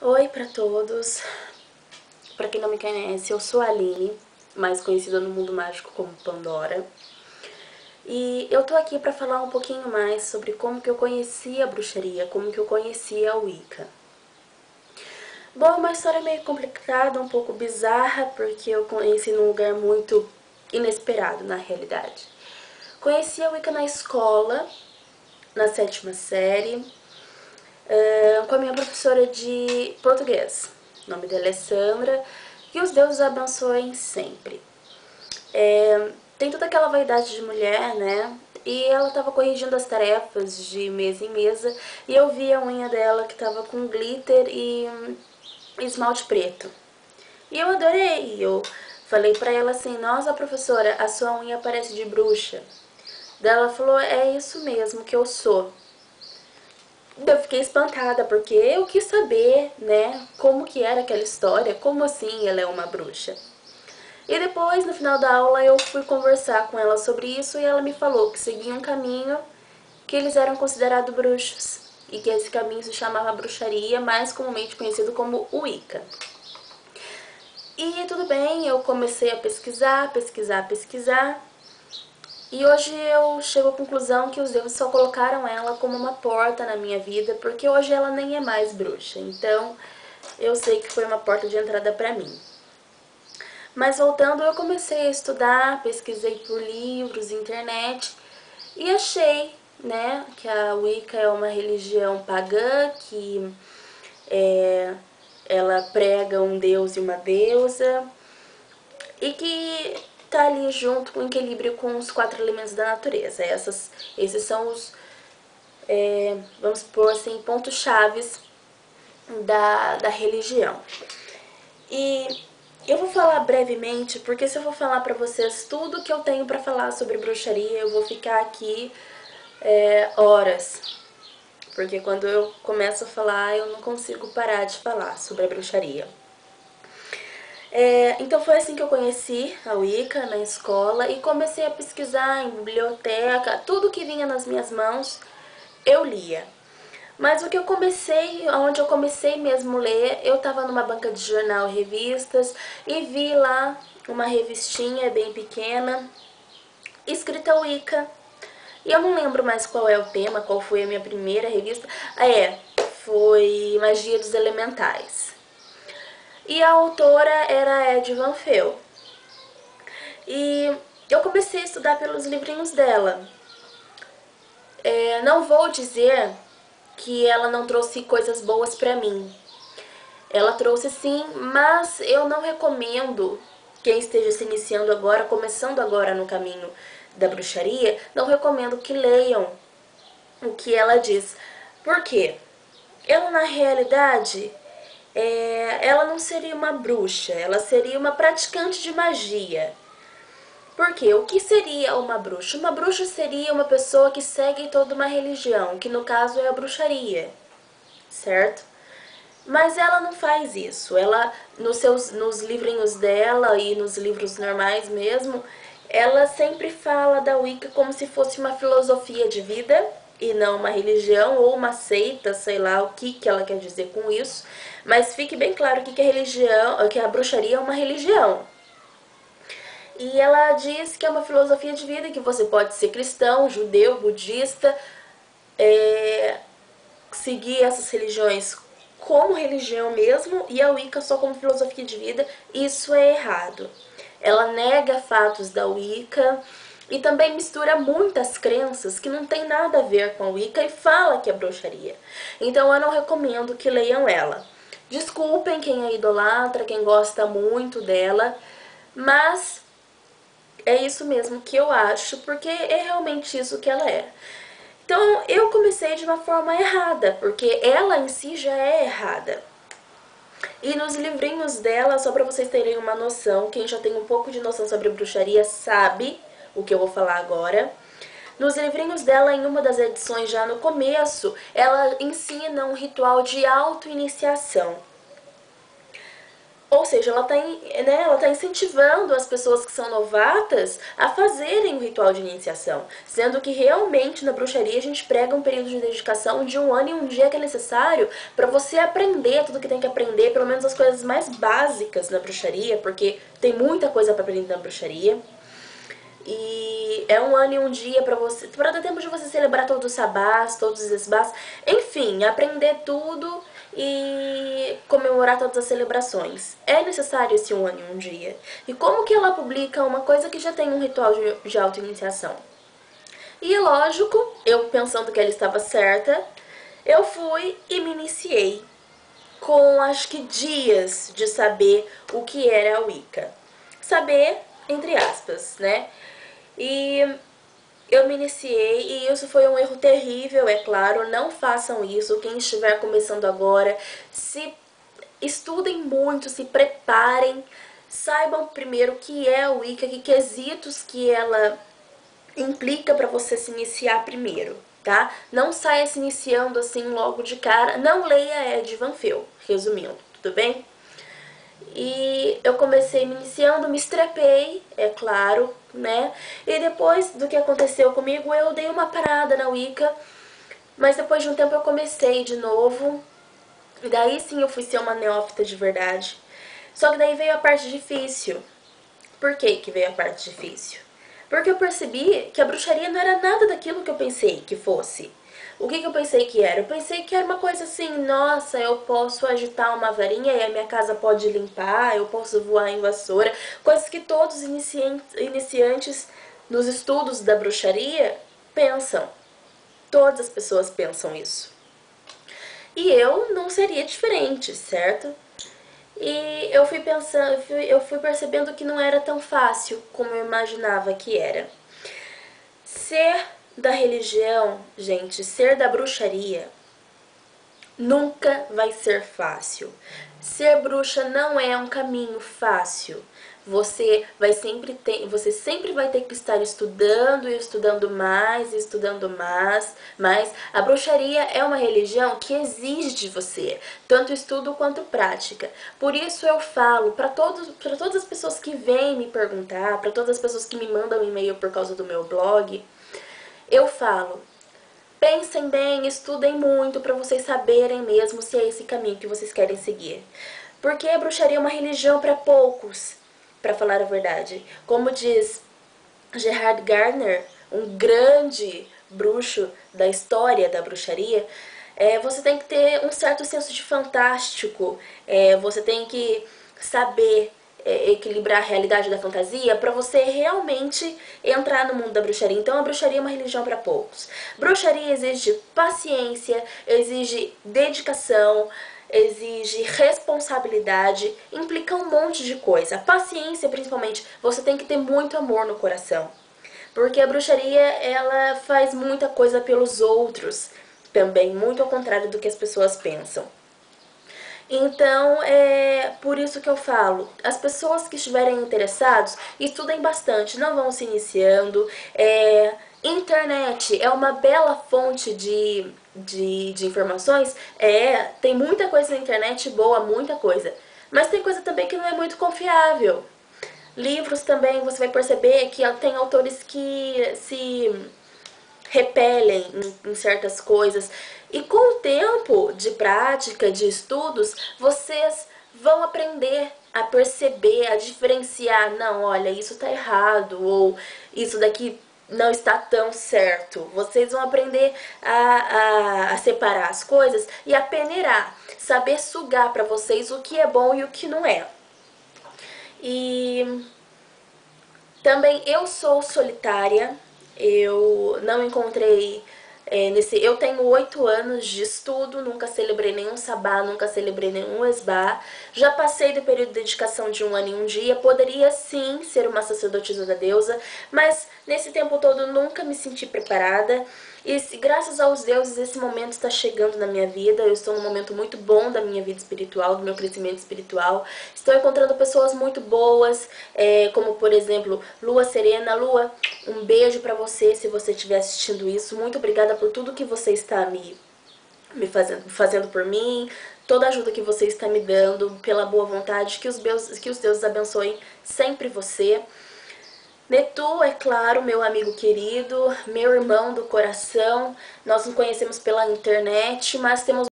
Oi pra todos. Pra quem não me conhece, eu sou a Aline, mais conhecida no mundo mágico como Pandora. E eu tô aqui pra falar um pouquinho mais sobre como que eu conheci a bruxaria, como que eu conheci a Wicca. Bom, é uma história meio complicada, um pouco bizarra, porque eu conheci num lugar muito inesperado, na realidade. Conheci a Wicca na escola, na 7ª série, com a minha professora de português. O nome dela é Sandra. Que os deuses abençoem sempre. Tem toda aquela vaidade de mulher, né? E ela tava corrigindo as tarefas de mesa em mesa e eu vi a unha dela que tava com glitter e esmalte preto. E eu adorei. Eu falei pra ela assim: nossa, professora, a sua unha parece de bruxa. Daí ela falou: é isso mesmo que eu sou. Eu fiquei espantada, porque eu quis saber, né, como que era aquela história, como assim ela é uma bruxa. E depois, no final da aula, eu fui conversar com ela sobre isso e ela me falou que seguia um caminho que eles eram considerados bruxos e que esse caminho se chamava bruxaria, mais comumente conhecido como Wicca. E tudo bem, eu comecei a pesquisar. E hoje eu chego à conclusão que os deuses só colocaram ela como uma porta na minha vida, porque hoje ela nem é mais bruxa. Então, eu sei que foi uma porta de entrada para mim. Mas voltando, eu comecei a estudar, pesquisei por livros, internet e achei, né, que a Wicca é uma religião pagã que ela prega um deus e uma deusa e que tá ali junto com o equilíbrio com os 4 elementos da natureza. Esses são os, vamos supor assim, pontos chaves da religião. E eu vou falar brevemente, porque se eu vou falar pra vocês tudo que eu tenho pra falar sobre bruxaria, eu vou ficar aqui horas. Porque quando eu começo a falar, eu não consigo parar de falar sobre a bruxaria. Então foi assim que eu conheci a Wicca na escola e comecei a pesquisar em biblioteca, tudo que vinha nas minhas mãos eu lia. Mas o que eu comecei, onde eu comecei mesmo a ler, eu tava numa banca de jornal e revistas e vi lá uma revistinha bem pequena, escrita Wicca. E eu não lembro mais qual é o tema, qual foi a minha primeira revista. Foi Magia dos Elementais. E a autora era Ed Van Fel. E eu comecei a estudar pelos livrinhos dela. Não vou dizer que ela não trouxe coisas boas pra mim. Ela trouxe sim, mas eu não recomendo quem esteja se iniciando agora, começando agora no caminho da bruxaria, não recomendo que leiam o que ela diz. Por quê? Ela na realidade, ela não seria uma bruxa, ela seria uma praticante de magia. Por quê? O que seria uma bruxa? Uma bruxa seria uma pessoa que segue toda uma religião, que no caso é a bruxaria, certo? Mas ela não faz isso. Ela, nos livrinhos dela e nos livros normais mesmo, ela sempre fala da Wicca como se fosse uma filosofia de vida e não uma religião ou uma seita, sei lá o que ela quer dizer com isso. Mas fique bem claro que a religião, que a bruxaria é uma religião. E ela diz que é uma filosofia de vida, que você pode ser cristão, judeu, budista, seguir essas religiões como religião mesmo e a Wicca só como filosofia de vida. Isso é errado. Ela nega fatos da Wicca e também mistura muitas crenças que não tem nada a ver com a Wicca e fala que é bruxaria. Então eu não recomendo que leiam ela. Desculpem quem é idolatra, quem gosta muito dela, mas é isso mesmo que eu acho, porque é realmente isso que ela é. Então eu comecei de uma forma errada, porque ela em si já é errada. E nos livrinhos dela, só para vocês terem uma noção, quem já tem um pouco de noção sobre bruxaria sabe o que eu vou falar agora. Nos livrinhos dela, em uma das edições já no começo, ela ensina um ritual de auto-iniciação. Ou seja, ela tá incentivando as pessoas que são novatas a fazerem o ritual de iniciação. Sendo que realmente na bruxaria a gente prega um período de dedicação de 1 ano e 1 dia que é necessário para você aprender tudo que tem que aprender, pelo menos as coisas mais básicas na bruxaria, porque tem muita coisa para aprender na bruxaria. E é 1 ano e 1 dia para você, para dar tempo de você celebrar todos os sabás, todos os esbás, enfim, aprender tudo e comemorar todas as celebrações. É necessário esse 1 ano e 1 dia. E como que ela publica uma coisa que já tem um ritual de auto-iniciação? E lógico, eu pensando que ela estava certa, eu fui e me iniciei com acho que dias de saber o que era a Wicca. Saber, entre aspas, né? E eu me iniciei e isso foi um erro terrível, é claro. Não façam isso. Quem estiver começando agora, se estudem muito, se preparem, saibam primeiro o que é a Wicca, que quesitos que ela implica para você se iniciar primeiro, tá? Não saia se iniciando assim logo de cara. Não leia Ed Van Fel, resumindo, tudo bem? E eu comecei me iniciando, me estrepei, é claro, né? E depois do que aconteceu comigo, eu dei uma parada na Wicca, mas depois de um tempo eu comecei de novo. E daí sim eu fui ser uma neófita de verdade. Só que daí veio a parte difícil. Por que que veio a parte difícil? Porque eu percebi que a bruxaria não era nada daquilo que eu pensei que fosse. O que eu pensei que era? Eu pensei que era uma coisa assim, nossa, eu posso agitar uma varinha e a minha casa pode limpar, eu posso voar em vassoura. Coisas que todos os iniciantes nos estudos da bruxaria pensam. Todas as pessoas pensam isso. E eu não seria diferente, certo? E eu fui pensando, eu fui percebendo que não era tão fácil como eu imaginava que era. Ser da religião, gente, ser da bruxaria, nunca vai ser fácil. Ser bruxa não é um caminho fácil. Você sempre vai ter que estar estudando e estudando mais, e estudando mais. A bruxaria é uma religião que exige de você tanto estudo quanto prática. Por isso eu falo para todas as pessoas que vêm me perguntar, para todas as pessoas que me mandam e-mail por causa do meu blog, eu falo: pensem bem, estudem muito para vocês saberem mesmo se é esse caminho que vocês querem seguir. Porque a bruxaria é uma religião para poucos, para falar a verdade. Como diz Gerhard Gardner, um grande bruxo da história da bruxaria, você tem que ter um certo senso de fantástico, você tem que saber equilibrar a realidade da fantasia para você realmente entrar no mundo da bruxaria. Então a bruxaria é uma religião para poucos. Bruxaria exige paciência, exige dedicação, exige responsabilidade, implica um monte de coisa. Paciência, principalmente, você tem que ter muito amor no coração. Porque a bruxaria, ela faz muita coisa pelos outros também, muito ao contrário do que as pessoas pensam. Então, é por isso que eu falo, as pessoas que estiverem interessados, estudem bastante, não vão se iniciando. Internet é uma bela fonte de informações, tem muita coisa na internet boa, muita coisa. Mas tem coisa também que não é muito confiável. Livros também, você vai perceber que tem autores que se repelem em certas coisas. E com o tempo de prática, de estudos, vocês vão aprender a perceber, a diferenciar. Não, olha, isso tá errado, ou isso daqui não está tão certo. Vocês vão aprender a separar as coisas e a peneirar, saber sugar para vocês o que é bom e o que não é. E também eu sou solitária, eu não encontrei eu tenho 8 anos de estudo, nunca celebrei nenhum sabá, nunca celebrei nenhum esbá. Já passei do período de dedicação de 1 ano e 1 dia, poderia sim ser uma sacerdotisa da deusa, mas nesse tempo todo nunca me senti preparada. E graças aos deuses esse momento está chegando na minha vida, eu estou num momento muito bom da minha vida espiritual, do meu crescimento espiritual. Estou encontrando pessoas muito boas, como por exemplo, Lua Serena. Lua, um beijo pra você se você estiver assistindo isso. Muito obrigada por tudo que você está fazendo por mim, toda a ajuda que você está me dando, pela boa vontade, que os deuses abençoem sempre você. Netu, é claro, meu amigo querido, meu irmão do coração, nós nos conhecemos pela internet, mas temos